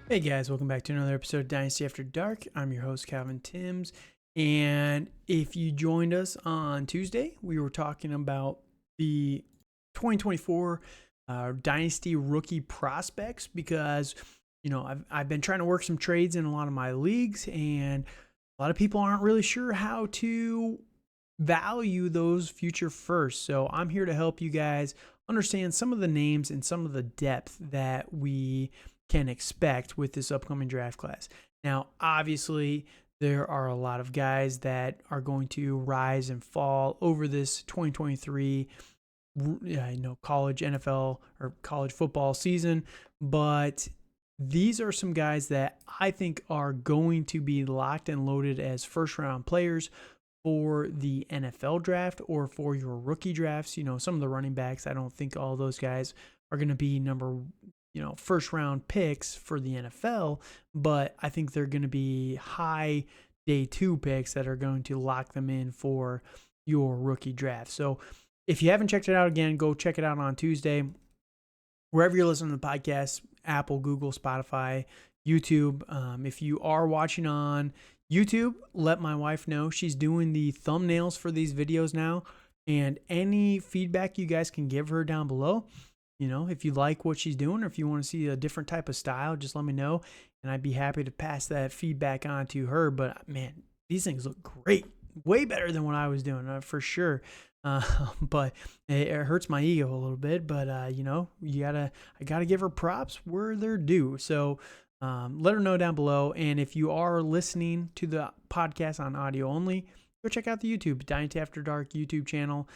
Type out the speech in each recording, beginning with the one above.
Hey guys, welcome back to another episode of Dynasty After Dark. I'm your host, Calvin Timms. And if you joined us on Tuesday, we were talking about the 2024 Dynasty rookie prospects because, I've been trying to work some trades in a lot of my leagues, and a lot of people aren't really sure how to value those future first. So I'm here to help you guys understand some of the names and some of the depth that we can expect with this upcoming draft class. Now, obviously, there are a lot of guys that are going to rise and fall over this 2023 college NFL or college football season, but these are some guys that I think are going to be locked and loaded as first round players for the NFL draft or for your rookie drafts. Some of the running backs, I don't think all those guys are going to be first round picks for the NFL, but I think they're going to be high day 2 picks that are going to lock them in for your rookie draft. So if you haven't checked it out, again, go check it out on Tuesday. Wherever you're listening to the podcast, Apple, Google, Spotify, YouTube. If you are watching on YouTube, let my wife know. She's doing the thumbnails for these videos now, and any feedback you guys can give her down below. If you like what she's doing or if you want to see a different type of style, just let me know, and I'd be happy to pass that feedback on to her. But man, these things look great. Way better than what I was doing, for sure. But it hurts my ego a little bit. But I gotta give her props where they're due. So let her know down below. And if you are listening to the podcast on audio only, go check out the YouTube Dynasty After Dark YouTube channel.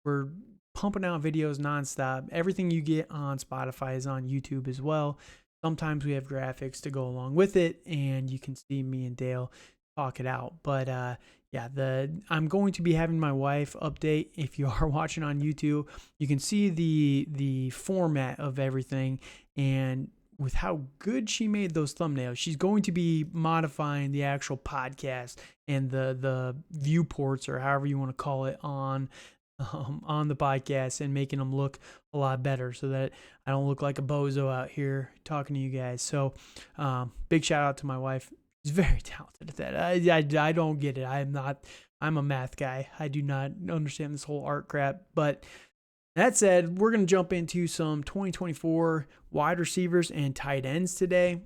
We're pumping out videos nonstop. Everything you get on Spotify is on YouTube as well. Sometimes we have graphics to go along with it, and you can see me and Dale talk it out. But I'm going to be having my wife update. If you are watching on YouTube, you can see the format of everything, and with how good she made those thumbnails, she's going to be modifying the actual podcast and the viewports, or however you want to call it, on the podcast, and making them look a lot better so that I don't look like a bozo out here talking to you guys. So big shout out to my wife. She's very talented at that. I don't get it. I'm a math guy. I do not understand this whole art crap. But that said, we're going to jump into some 2024 wide receivers and tight ends today.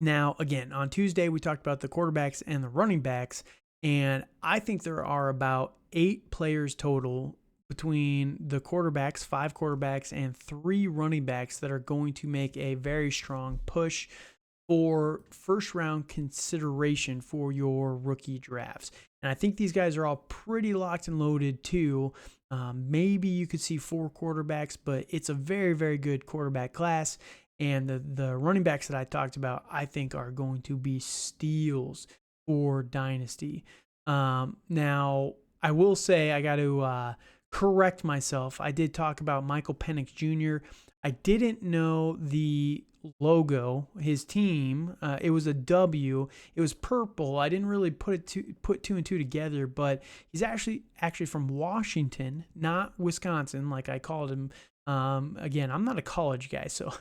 Now, again, on Tuesday, we talked about the quarterbacks and the running backs, and I think there are about 8 players total between the quarterbacks, 5 quarterbacks, and 3 running backs that are going to make a very strong push for first round consideration for your rookie drafts. And I think these guys are all pretty locked and loaded too. Maybe you could see 4 quarterbacks, but it's a very, very good quarterback class. And the running backs that I talked about, I think, are going to be steals for Dynasty. Now, I will say I got to correct myself. I did talk about Michael Penix Jr. I didn't know the logo, his team. It was a W. It was purple. I didn't really put 2 and 2 together, but he's actually from Washington, not Wisconsin, like I called him. Again, I'm not a college guy, so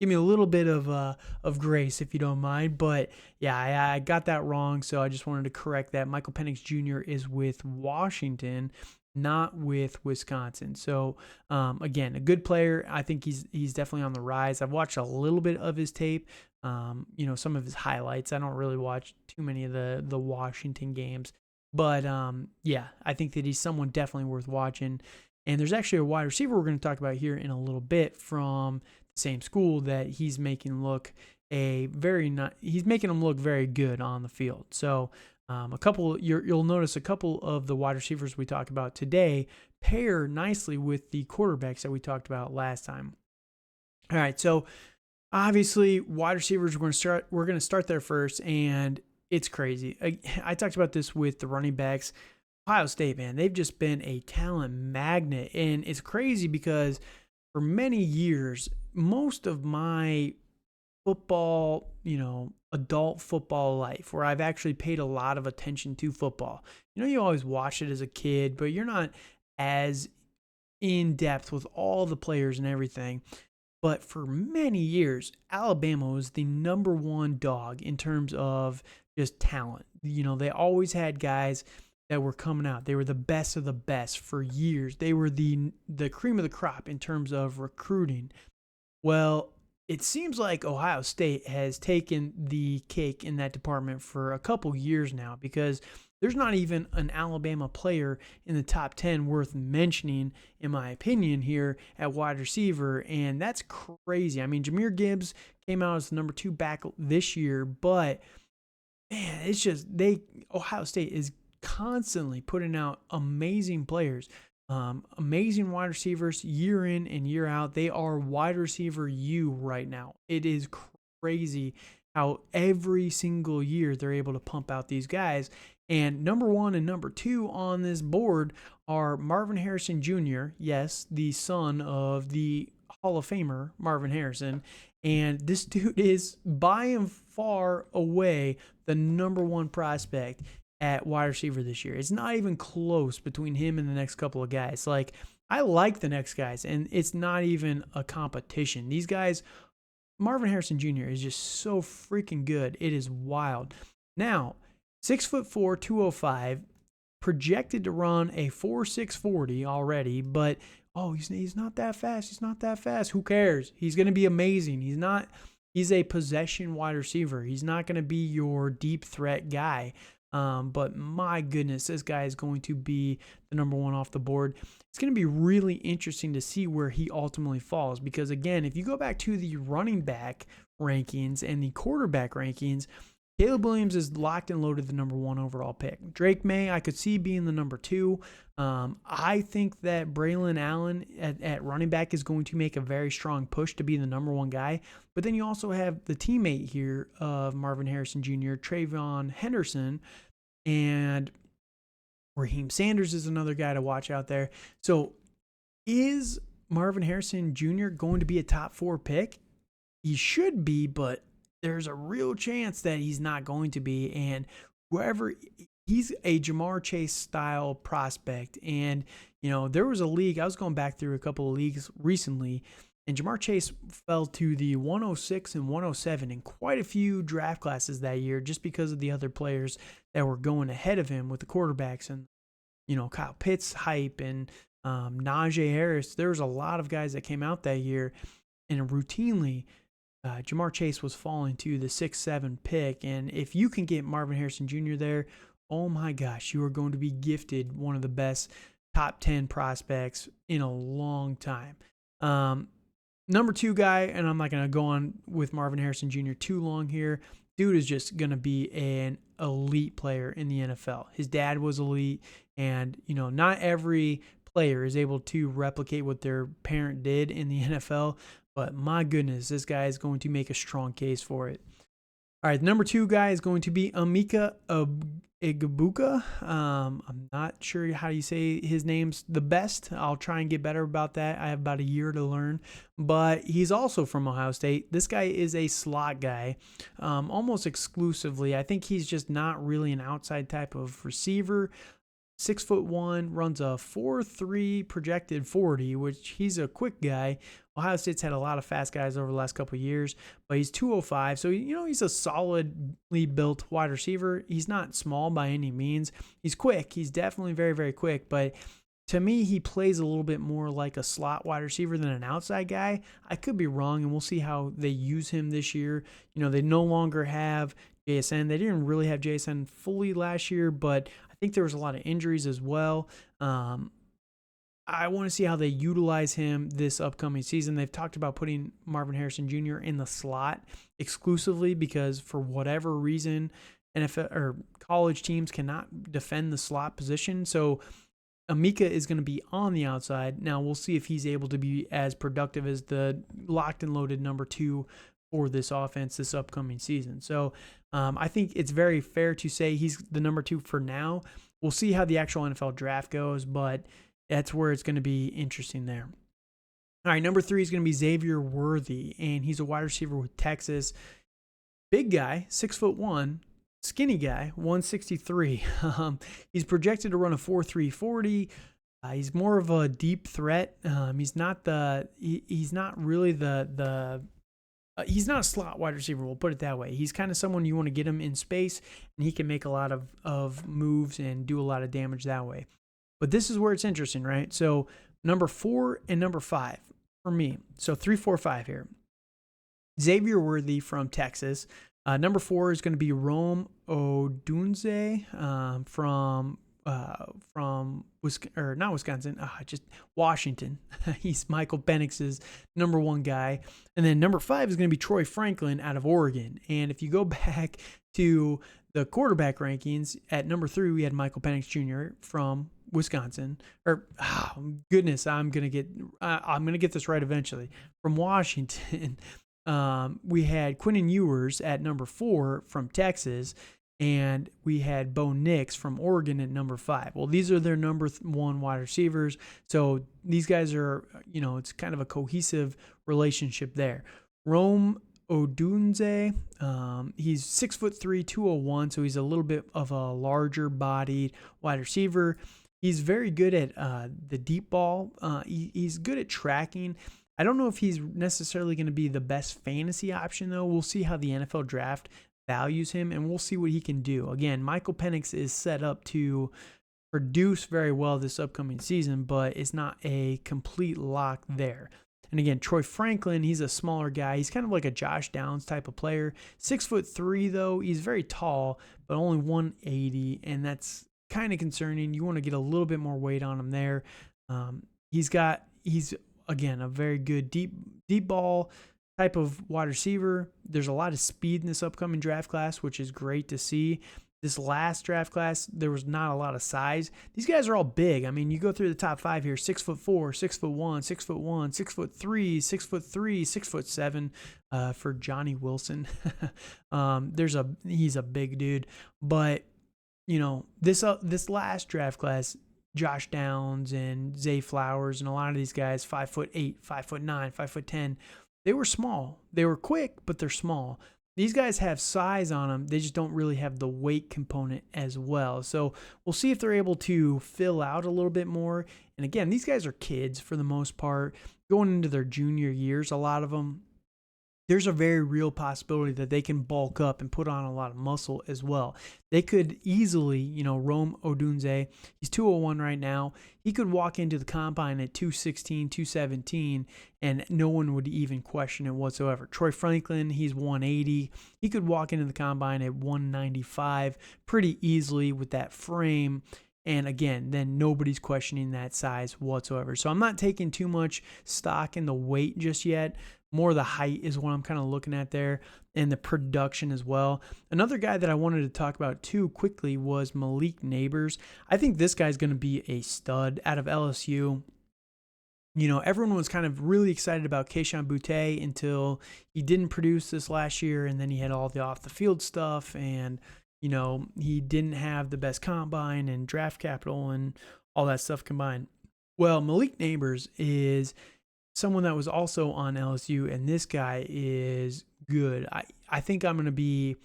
give me a little bit of grace if you don't mind. But yeah, I got that wrong, so I just wanted to correct that. Michael Penix Jr. is with Washington, not with Wisconsin. So again, a good player. I think he's definitely on the rise. I've watched a little bit of his tape, some of his highlights. I don't really watch too many of the Washington games, but I think that he's someone definitely worth watching. And there's actually a wide receiver we're going to talk about here in a little bit from the same school that he's making him look very good on the field. So you'll notice a couple of the wide receivers we talked about today pair nicely with the quarterbacks that we talked about last time. All right, so obviously wide receivers, we're going to start there first, and it's crazy. I talked about this with the running backs. Ohio State, man, they've just been a talent magnet, and it's crazy because for many years, most of my football, adult football life, where I've actually paid a lot of attention to football. You always watch it as a kid, but you're not as in depth with all the players and everything. But for many years, Alabama was the number one dog in terms of just talent. They always had guys that were coming out. They were the best of the best for years. They were the cream of the crop in terms of recruiting. Well, it seems like Ohio State has taken the cake in that department for a couple years now, because there's not even an Alabama player in the top 10 worth mentioning, in my opinion, here at wide receiver, and that's crazy. I mean, Jahmyr Gibbs came out as the number 2 back this year, but man, it's just Ohio State is constantly putting out amazing players. Amazing wide receivers year in and year out. They are wide receiver U right now. It is crazy how every single year they're able to pump out these guys. And number 1 and number 2 on this board are Marvin Harrison Jr., yes, the son of the Hall of Famer Marvin Harrison. And this dude is by and far away the number 1 prospect at wide receiver this year. It's not even close between him and the next couple of guys. Like, I like the next guys, and it's not even a competition. These guys, Marvin Harrison Jr. is just so freaking good. It is wild. Now, 6'4", 205, projected to run a 4.6 40 already, but he's not that fast. He's not that fast. Who cares? He's going to be amazing. He's a possession wide receiver. He's not going to be your deep threat guy. But my goodness, this guy is going to be the number 1 off the board. It's going to be really interesting to see where he ultimately falls, because again, if you go back to the running back rankings and the quarterback rankings, Caleb Williams is locked and loaded the number 1 overall pick. Drake May, I could see being the number 2. I think that Braylon Allen at running back is going to make a very strong push to be the number 1 guy. But then you also have the teammate here of Marvin Harrison Jr., Trayvon Henderson, and Raheem Sanders is another guy to watch out there. So is Marvin Harrison Jr. going to be a top 4 pick? He should be, but there's a real chance that he's not going to be. And he's a Jamar Chase style prospect. And, there was a league, I was going back through a couple of leagues recently, and Jamar Chase fell to the 106 and 107 in quite a few draft classes that year, just because of the other players that were going ahead of him with the quarterbacks and, Kyle Pitts hype and Najee Harris. There was a lot of guys that came out that year, and routinely Jamar Chase was falling to the 6-7 pick. And if you can get Marvin Harrison Jr. there, oh my gosh, you are going to be gifted one of the best top 10 prospects in a long time. Number 2 guy, and I'm not going to go on with Marvin Harrison Jr. too long here. Dude is just going to be an elite player in the NFL. His dad was elite, and, not every player is able to replicate what their parent did in the NFL, but my goodness, this guy is going to make a strong case for it. All right, number 2 guy is going to be Emeka Egbuka. I'm not sure how you say his name's the best. I'll try and get better about that. I have about a year to learn, but he's also from Ohio State. This guy is a slot guy, almost exclusively. I think he's just not really an outside type of receiver. 6'1", runs a 4.3 projected 40, which he's a quick guy. Ohio State's had a lot of fast guys over the last couple of years, but he's 205. So, he's a solidly built wide receiver. He's not small by any means. He's quick. He's definitely very, very quick. But to me, he plays a little bit more like a slot wide receiver than an outside guy. I could be wrong, and we'll see how they use him this year. They no longer have JSN. They didn't really have JSN fully last year, but I think there was a lot of injuries as well. I want to see how they utilize him this upcoming season. They've talked about putting Marvin Harrison Jr. in the slot exclusively because for whatever reason, NFL or college teams cannot defend the slot position. So Emeka is going to be on the outside. Now we'll see if he's able to be as productive as the locked and loaded number 2 for this offense this upcoming season. So I think it's very fair to say he's the number 2 for now. We'll see how the actual NFL draft goes, but that's where it's going to be interesting there. All right, number 3 is going to be Xavier Worthy, and he's a wide receiver with Texas. Big guy, 6'1", skinny guy, 163. He's projected to run a 4.3 40. He's more of a deep threat. He's not he's not really he's not a slot wide receiver. We'll put it that way. He's kind of someone you want to get him in space, and he can make a lot of moves and do a lot of damage that way. But this is where it's interesting, right? So number 4 and number 5 for me. So 3, 4, 5 here. Xavier Worthy from Texas. Number 4 is going to be Rome Odunze from not Wisconsin, just Washington. He's Michael Penix's number 1 guy. And then number 5 is going to be Troy Franklin out of Oregon. And if you go back to the quarterback rankings, at number 3, we had Michael Penix Jr. from Wisconsin. Goodness, I'm gonna get this right eventually. From Washington. We had Quinnen Ewers at number 4 from Texas, and we had Bo Nix from Oregon at number 5. Well, these are their number 1 wide receivers. So these guys are, it's kind of a cohesive relationship there. Rome Odunze, he's 6'3", 201, so he's a little bit of a larger bodied wide receiver. He's very good at the deep ball. He's good at tracking. I don't know if he's necessarily going to be the best fantasy option, though. We'll see how the NFL draft values him, and we'll see what he can do. Again, Michael Penix is set up to produce very well this upcoming season, but it's not a complete lock there. And again, Troy Franklin, he's a smaller guy. He's kind of like a Josh Downs type of player. 6'3", though. He's very tall, but only 180, and that's kind of concerning. You want to get a little bit more weight on him there. He's again, a very good deep ball type of wide receiver. There's a lot of speed in this upcoming draft class, which is great to see. This last draft class, there was not a lot of size. These guys are all big. I mean, you go through the top 5 here: 6'4", 6'1", 6'1", 6'3", 6'3", 6'7", for Johnny Wilson. He's a big dude, but this last draft class, Josh Downs and Zay Flowers and a lot of these guys, 5'8", 5'9", 5'10", they were small. They were quick, but they're small. These guys have size on them. They just don't really have the weight component as well. So we'll see if they're able to fill out a little bit more. And again, these guys are kids for the most part, going into their junior years, a lot of them. There's a very real possibility that they can bulk up and put on a lot of muscle as well. They could easily, Rome Odunze, he's 201 right now. He could walk into the combine at 216, 217, and no one would even question it whatsoever. Troy Franklin, he's 180. He could walk into the combine at 195 pretty easily with that frame. And again, then nobody's questioning that size whatsoever. So I'm not taking too much stock in the weight just yet. More the height is what I'm kind of looking at there, and the production as well. Another guy that I wanted to talk about too quickly was Malik Nabers. I think this guy's going to be a stud out of LSU. Everyone was kind of really excited about Kayshon Boutte until he didn't produce this last year, and then he had all the off-the-field stuff, and he didn't have the best combine and draft capital and all that stuff combined. Well, Malik Nabers is someone that was also on LSU, and this guy is good. I think I'm going to be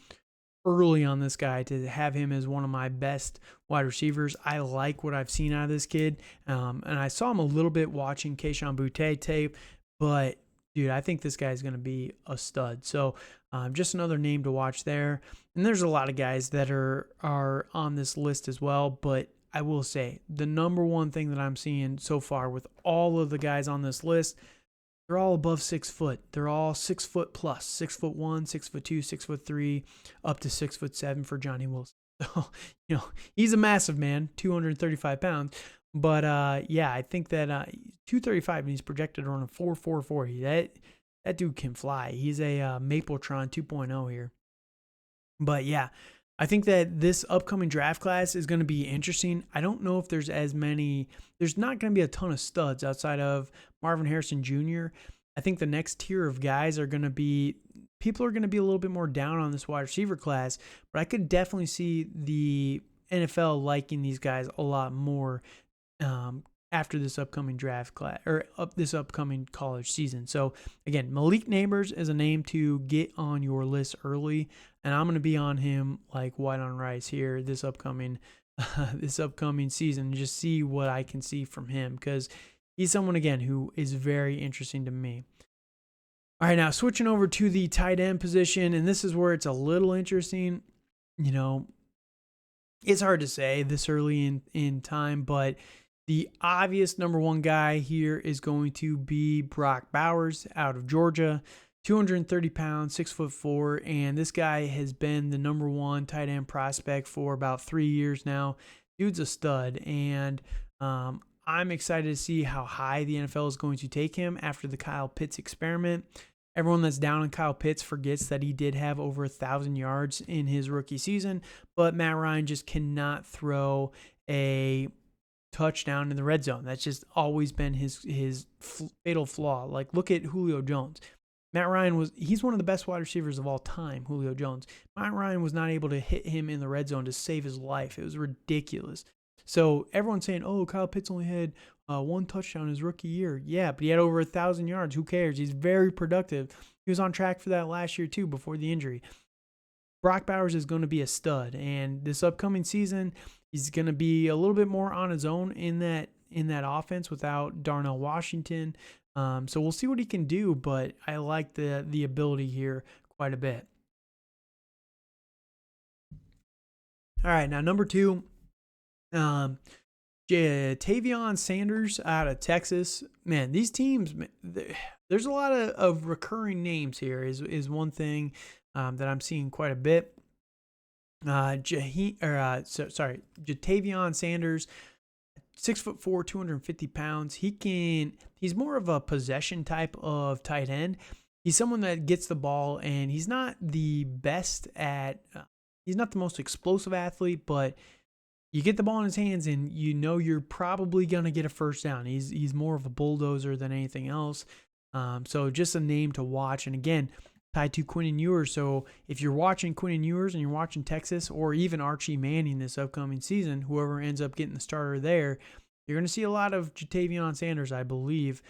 early on this guy to have him as one of my best wide receivers. I like what I've seen out of this kid, and I saw him a little bit watching Kayshon Boutte tape, but dude, I think this guy is going to be a stud. So just another name to watch there. And there's a lot of guys that are on this list as well, but I will say the number one thing that I'm seeing so far with all of the guys on this list, they're all above 6 foot. They're all 6 foot plus, 6'1", 6'2", 6'3", up to 6'7" for Johnny Wilson. So, he's a massive man, 235 pounds. But I think that 235, and he's projected around a 4.40. That dude can fly. He's a Mapletron 2.0 here. But yeah, I think that this upcoming draft class is going to be interesting. I don't know if there's not going to be a ton of studs outside of Marvin Harrison Jr. I think the next tier of guys people are going to be a little bit more down on this wide receiver class, but I could definitely see the NFL liking these guys a lot more after this upcoming draft class or this upcoming college season. So again, Malik Nabers is a name to get on your list early, and I'm going to be on him like white on rice here this upcoming this upcoming season and just see what I can see from him, because he's someone, again, who is very interesting to me. All right, now switching over to the tight end position, and this is where it's a little interesting. It's hard to say this early in time, but the obvious number one guy here is going to be Brock Bowers out of Georgia. 230 pounds, 6'4", and this guy has been the number one tight end prospect for about 3 years now. Dude's a stud, and I'm excited to see how high the NFL is going to take him after the Kyle Pitts experiment. Everyone that's down on Kyle Pitts forgets that he did have over 1,000 yards in his rookie season, but Matt Ryan just cannot throw a touchdown in the red zone. That's just always been his fatal flaw. Like, look at Julio Jones. Matt Ryan he's one of the best wide receivers of all time, Julio Jones. Matt Ryan was not able to hit him in the red zone to save his life. It was ridiculous. So everyone's saying, oh, Kyle Pitts only had one touchdown his rookie year. Yeah, but he had over 1,000 yards. Who cares? He's very productive. He was on track for that last year too, before the injury. Brock Bowers is going to be a stud, and this upcoming season, he's going to be a little bit more on his own in that offense without Darnell Washington. So we'll see what he can do, but I like the ability here quite a bit. All right, now number 2, Tavion Sanders out of Texas. Man, these teams, there's a lot of recurring names here is one thing that I'm seeing quite a bit. Jatavion Sanders, 6'4", 250 pounds. He's more of a possession type of tight end. He's someone that gets the ball, and he's not the best at, he's not the most explosive athlete, but you get the ball in his hands and you're probably going to get a first down. He's more of a bulldozer than anything else. So just a name to watch. And again, tied to Quinn Ewers. So if you're watching Quinn Ewers and you're watching Texas, or even Archie Manning this upcoming season, whoever ends up getting the starter there, you're going to see a lot of Jatavion Sanders, I believe,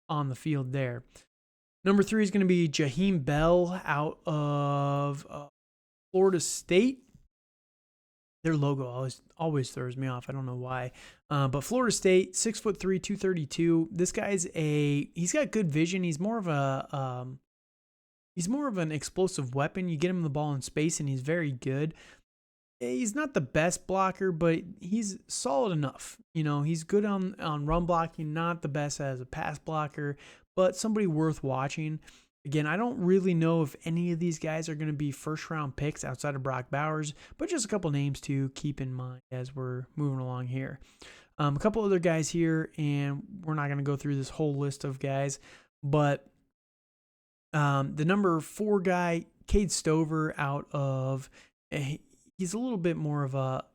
on the field there. Number 3 is going to be Jaheim Bell out of Florida State. Their logo always throws me off. I don't know why. But Florida State, 6'3", 232. This guy's he's got good vision. He's more of an explosive weapon. You get him the ball in space, and he's very good. He's not the best blocker, but he's solid enough. He's good on run blocking, not the best as a pass blocker, but somebody worth watching. Again, I don't really know if any of these guys are going to be first-round picks outside of Brock Bowers, but just a couple names to keep in mind as we're moving along here. A couple other guys here, and we're not going to go through this whole list of guys, but the number 4 guy, Cade Stover, out of he's a little bit more of a,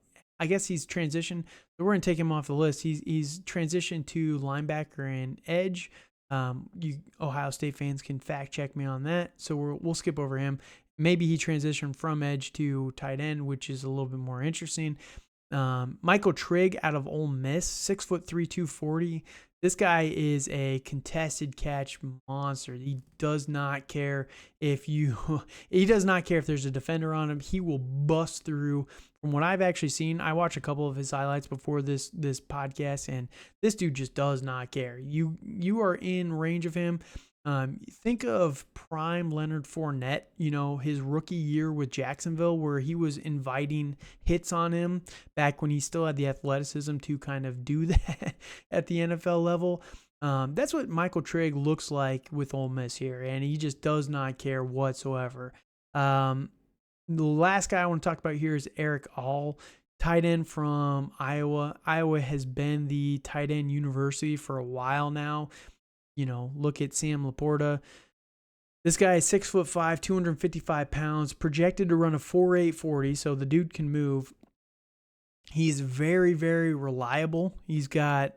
I guess he's transitioned. So we're going to take him off the list. He's transitioned to linebacker and edge. You Ohio State fans can fact check me on that. So we'll skip over him. Maybe he transitioned from edge to tight end, which is a little bit more interesting. Michael Trigg out of Ole Miss, 6'3", 240. This guy is a contested catch monster. He does not care if there's a defender on him. He will bust through. From what I've actually seen, I watched a couple of his highlights before this podcast, and this dude just does not care. You are in range of him. Think of prime Leonard Fournette, his rookie year with Jacksonville, where he was inviting hits on him back when he still had the athleticism to kind of do that at the NFL level. That's what Michael Trigg looks like with Ole Miss here, and he just does not care whatsoever. The last guy I want to talk about here is Erick All, tight end from Iowa. Iowa has been the tight end university for a while now. Look at Sam Laporta. This guy is 6'5", 255 pounds, projected to run a 4.8 40, so the dude can move. He's very, very reliable. He's got,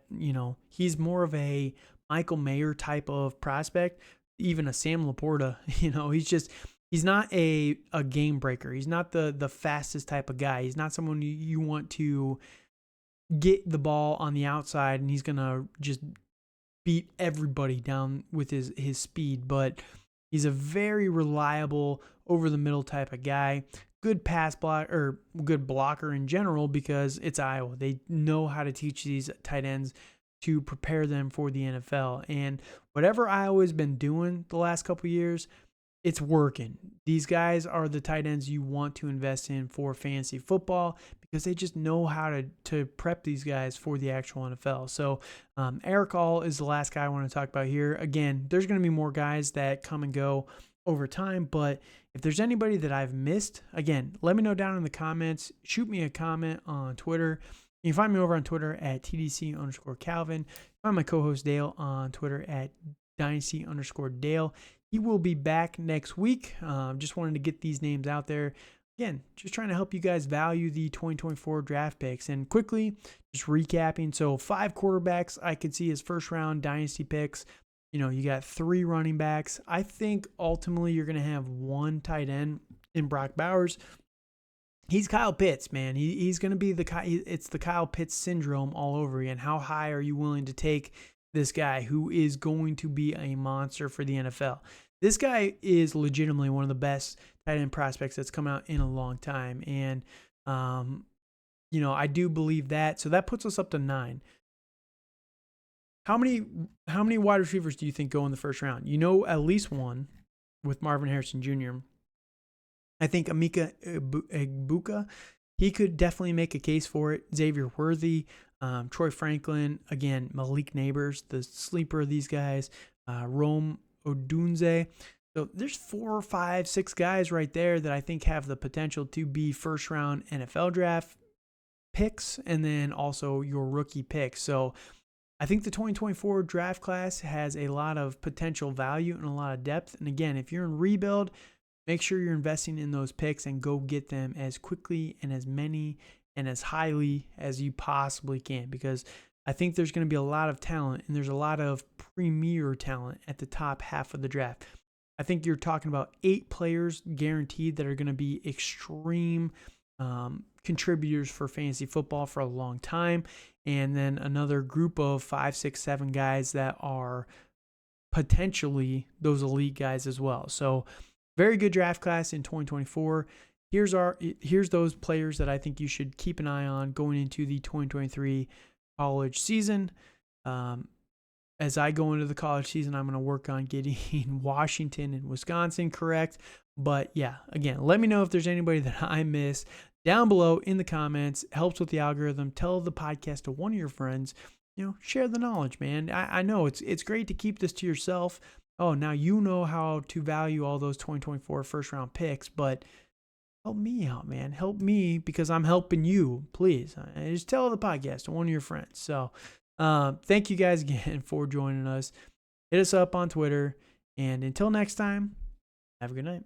he's more of a Michael Mayer type of prospect, even a Sam Laporta. He's not a game breaker. He's not the fastest type of guy. He's not someone you want to get the ball on the outside and he's going to just beat everybody down with his speed. But he's a very reliable over the middle type of guy. good pass block or good blocker in general because it's Iowa. They know how to teach these tight ends to prepare them for the NFL. And whatever Iowa's been doing the last couple years, it's working. These guys are the tight ends you want to invest in for fantasy football because they just know how to prep these guys for the actual NFL. So Erick All is the last guy I want to talk about here. Again, there's going to be more guys that come and go over time, but if there's anybody that I've missed, again, let me know down in the comments. Shoot me a comment on Twitter. You can find me over on Twitter at TDC_Calvin. Find my co-host Dale on Twitter at Dynasty_Dale. He will be back next week. Just wanted to get these names out there. Again, just trying to help you guys value the 2024 draft picks. And quickly, just recapping. So 5 quarterbacks I could see as first round Dynasty picks. You got 3 running backs. I think ultimately you're going to have 1 tight end in Brock Bowers. He's Kyle Pitts, man. He's going to be it's the Kyle Pitts syndrome all over again. How high are you willing to take this guy who is going to be a monster for the NFL? This guy is legitimately one of the best tight end prospects that's come out in a long time. And, I do believe that. So that puts us up to 9. How many wide receivers do you think go in the first round? At least 1 with Marvin Harrison Jr. I think Emeka Egbuka, he could definitely make a case for it. Xavier Worthy, Troy Franklin, again, Malik Nabers, the sleeper of these guys, Rome Odunze. So there's 4, 5, 6 guys right there that I think have the potential to be first round NFL draft picks and then also your rookie picks. So I think the 2024 draft class has a lot of potential value and a lot of depth. And again, if you're in rebuild, make sure you're investing in those picks and go get them as quickly and as many and as highly as you possibly can, because I think there's going to be a lot of talent and there's a lot of premier talent at the top half of the draft. I think you're talking about 8 players guaranteed that are going to be extreme contributors for fantasy football for a long time. And then another group of 5, 6, 7 guys that are potentially those elite guys as well. So very good draft class in 2024. Here's those players that I think you should keep an eye on going into the 2023 college season. As I go into the college season, I'm going to work on getting Washington and Wisconsin correct. But yeah, again, let me know if there's anybody that I miss down below in the comments. Helps with the algorithm. Tell the podcast to one of your friends. Share the knowledge, man. I know it's great to keep this to yourself. Oh, now you know how to value all those 2024 first round picks, but help me out, man. Help me because I'm helping you. Please, just tell the podcast to one of your friends. So thank you guys again for joining us. Hit us up on Twitter. And until next time, have a good night.